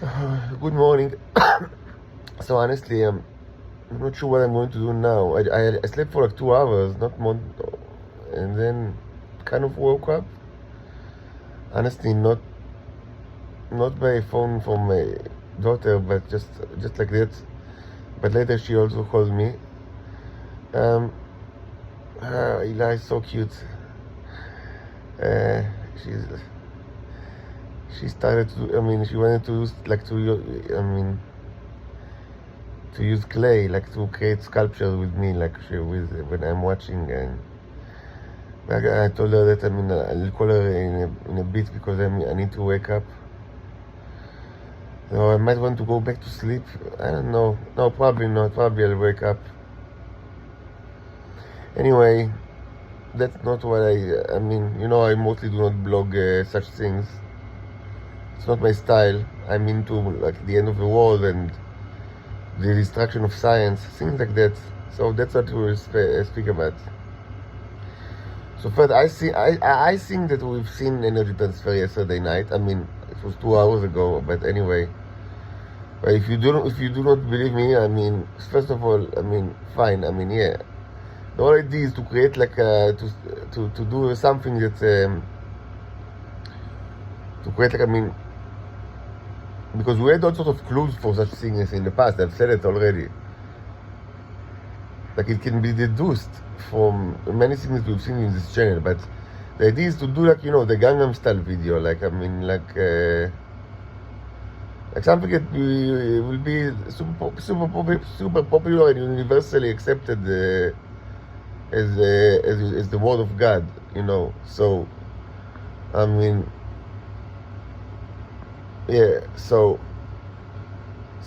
Good morning. So honestly, I'm not sure what I'm going to do now. I slept for like 2 hours, not more, and then kind of woke up. Honestly, not by phone from my daughter, but just like that. But later she also called me. Um, Eli is so cute. Uh, she's she started to. I mean, she wanted to use like to. I mean, to use clay, like to create sculpture with me, like with when I'm watching. And I told her that I'll call her in a bit because I need to wake up. So I might want to go back to sleep. I don't know. No, probably not. Probably I'll wake up. Anyway, that's not what I mean. I mostly do not blog such things. It's not my style. I'm into like the end of the world and the destruction of science, things like that. So that's what we'll speak about. So first, I think that we've seen energy transfer yesterday night. I mean, it was 2 hours ago, but anyway. But if you do not believe me, I mean, first of all, I mean, fine. I mean, yeah. The whole idea is to create like to do something that to create like, I mean, because we had all sorts of clues for such things in the past. I've said it already. Like it can be deduced from many things we've seen in this channel, but the idea is to do like the Gangnam Style video, like like something that will be super popular and universally accepted as the word of God, So I mean, yeah. So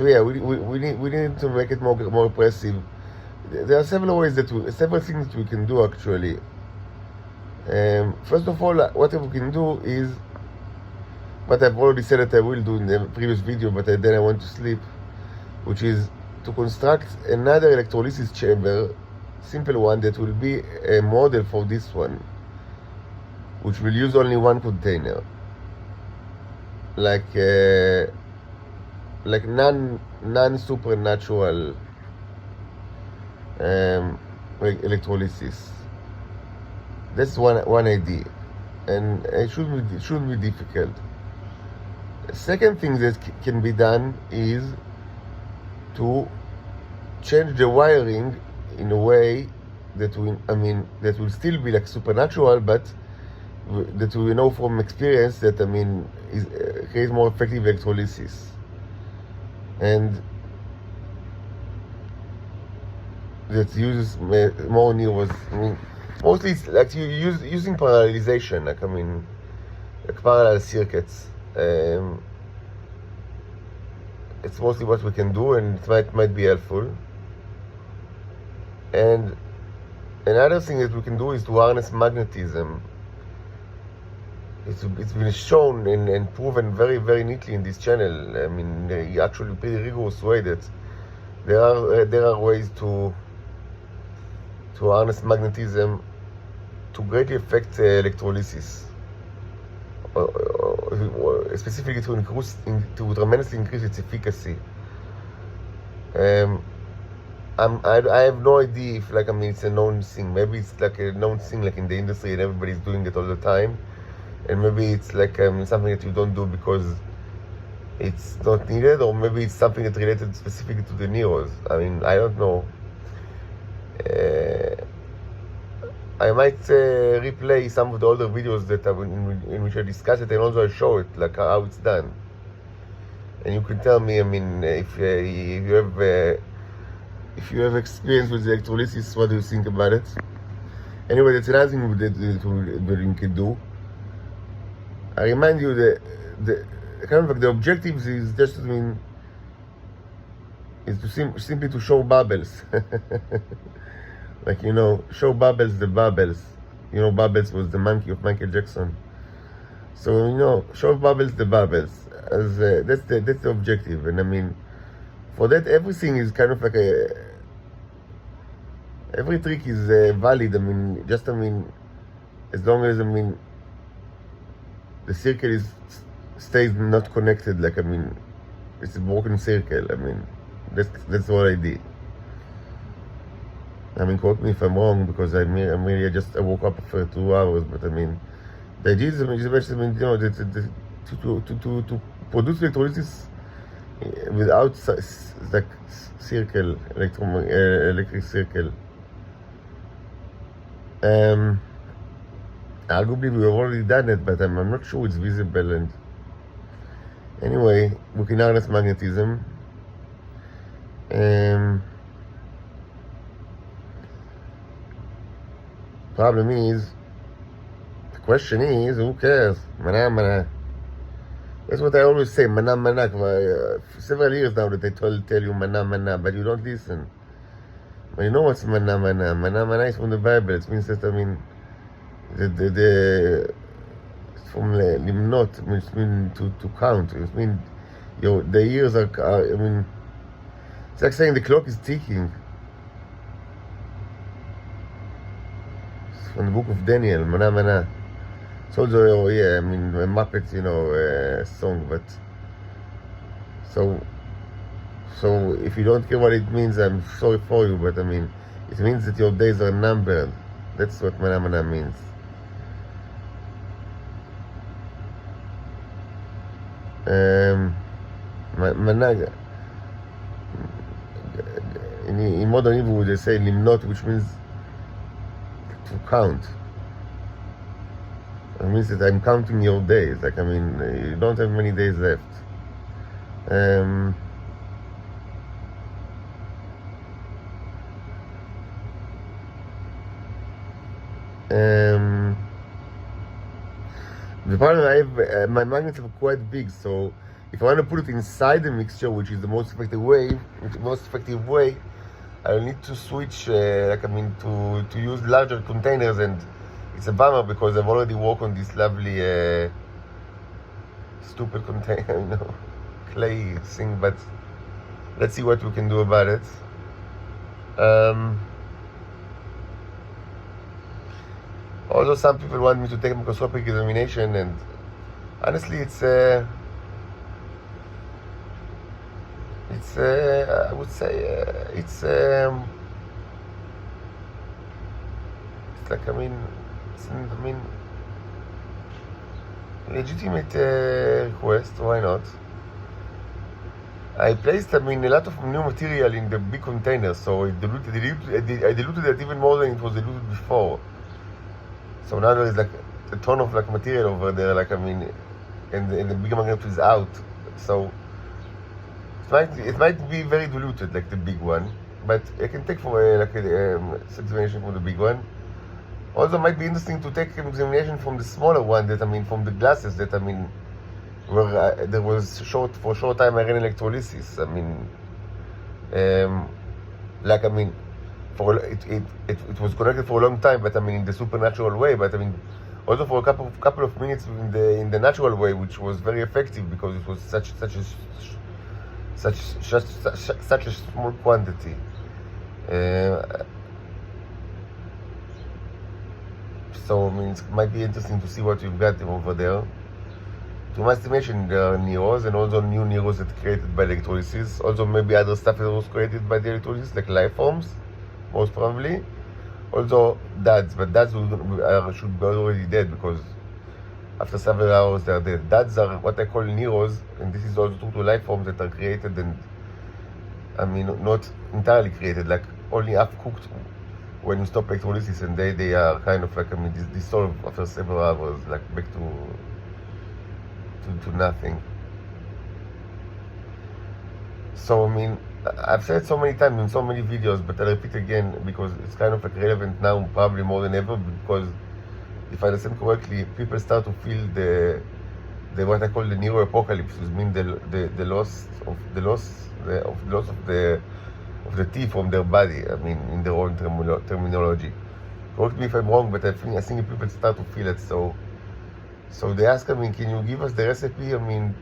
yeah, we need to make it more impressive. There are several things that we can do actually. First of all, what we can do is what I've already said that I will do in the previous video, but then I went to sleep, which is to construct another electrolysis chamber, simple one that will be a model for this one, which will use only one container, like non supernatural electrolysis. That's one idea, and it shouldn't be difficult. The second thing that can be done is to change the wiring in a way that will still be like supernatural, but that we know from experience that is creates more effective electrolysis, and that uses more neurons. Mostly it's like using parallelization, like parallel circuits. It's mostly what we can do, and it might be helpful. And another thing that we can do is to harness magnetism. It's been shown and proven very, very neatly in this channel. Actually pretty rigorous way that there are ways to harness magnetism to greatly affect electrolysis, specifically to tremendously increase its efficacy. I have no idea if it's a known thing. Maybe it's like a known thing like in the industry and everybody's doing it all the time, and maybe it's like something that you don't do because it's not needed, or maybe it's something that's related specifically to the neurons. I don't know. I might replay some of the older videos that in which I discuss it, and also I show it, like how it's done. And you can tell me, if you have experience with the electrolysis, what do you think about it? Anyway, that's another thing that you can do. I remind you that the objectives is just is to simply to show bubbles. Like, show Bubbles the bubbles. Bubbles was the monkey of Michael Jackson. So, show Bubbles the bubbles. As that's the objective. And for that, everything is kind of like every trick is valid. As long as the circle stays not connected. Like it's a broken circle. I mean, that's what I did. I mean, correct me if I'm wrong, because I woke up after 2 hours, but I mean, the idea is, I mean, you know, to produce electrolysis without like circle, electric circle. Arguably we've already done it, but I'm not sure it's visible. And anyway, we can harness magnetism. Problem is, the question is, who cares? Mana. That's what I always say, mana. For several years now that I tell you mana, but you don't listen. But you know what's mana? Mana is from the Bible. It means that, I mean, it's from limnot, which means to count. It means the years are, I mean, it's like saying the clock is ticking. It's from the book of Daniel, mana. It's also, I mean, a Muppet, song, but so if you don't care what it means, I'm sorry for you, but I mean, it means that your days are numbered. That's what mana means. Mana, in modern Hebrew they say limnot, which means to count. It means that I'm counting your days. Like, I mean, you don't have many days left. The problem I have, my magnets are quite big, so if I want to put it inside the mixture, which is the most effective way, I'll need to switch, to use larger containers, and it's a bummer because I've already worked on this lovely, stupid container, clay thing, but let's see what we can do about it. Although some people want me to take microscopic examination, and honestly, I would say, it's like, legitimate request. Why not? I placed, a lot of new material in the big container, so I diluted it even more than it was diluted before. So now there is like a ton of material over there, and the big magnet is out. So it might be very diluted, like the big one, but I can take for examination from the big one. Also, might be interesting to take an examination from the smaller one. From the glasses that where there was for a short time I ran electrolysis. It was connected for a long time, but in the supernatural way. But also for a couple of minutes in the natural way, which was very effective because it was such a small quantity. So it might be interesting to see what you've got over there. To my estimation, there are neros and also new neros that created by electrolysis. Also maybe other stuff that was created by the electrolysis, like life forms, most probably. Also dads, but dads should be already dead because after several hours they are dead. Dads are what I call neros, and this is also true to life forms that are created and not entirely created, like only half cooked when you stop electrolysis, and they are kind of dissolve after several hours, like back to nothing. So I've said so many times in so many videos, but I'll repeat again because it's kind of relevant now, probably more than ever, because if I understand correctly, people start to feel the what I call the nero apocalypse, which means the loss of the teeth from their body. In their own terminology. Correct me if I'm wrong, but I think people start to feel it. So they ask, can you give us the recipe? To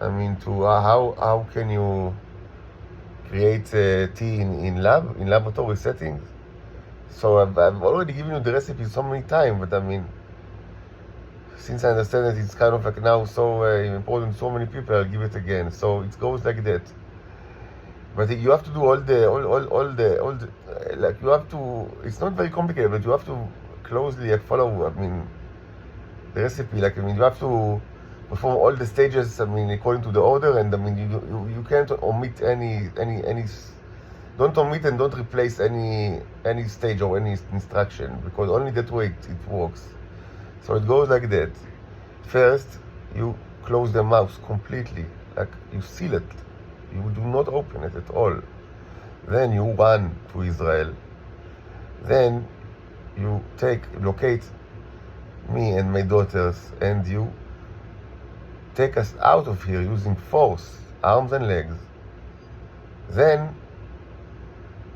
how can you create tea in laboratory settings? So I've already given you the recipe so many times, but since I understand that it's kind of like now so important, so many people, I'll give it again. So it goes like that. But you have to do all the like you have to. It's not very complicated, but you have to closely like follow. I mean, the recipe. Like I mean, you have to perform all the stages. I mean, according to the order, and I mean, you can't omit any. Don't omit and don't replace any stage or any instruction, because only that way it works. So it goes like that. First, you close the mouth completely, like you seal it. You do not open it at all. Then you run to Israel. Then you locate me and my daughters, and you take us out of here using force, arms and legs. Then,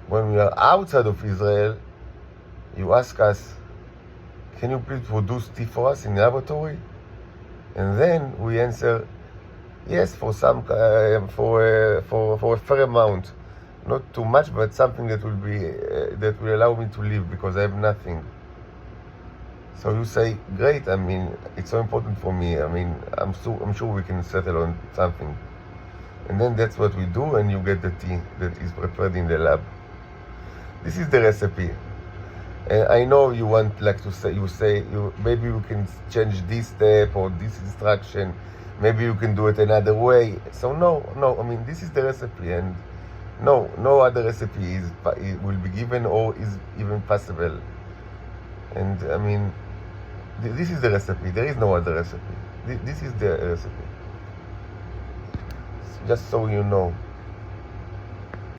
when we are outside of Israel, you ask us, can you please produce tea for us in the laboratory? And then we answer, yes, for some, for a fair amount, not too much, but something that will allow me to live, because I have nothing. So you say, great. I mean, it's so important for me. I mean, I'm sure we can settle on something. And then that's what we do, and you get the tea that is prepared in the lab. This is the recipe. And I know you want maybe you can change this step or this instruction. Maybe you can do it another way. So no. I mean, this is the recipe, and no other recipe will be given or is even possible. And I mean, this is the recipe. There is no other recipe. This is the recipe. Just so you know.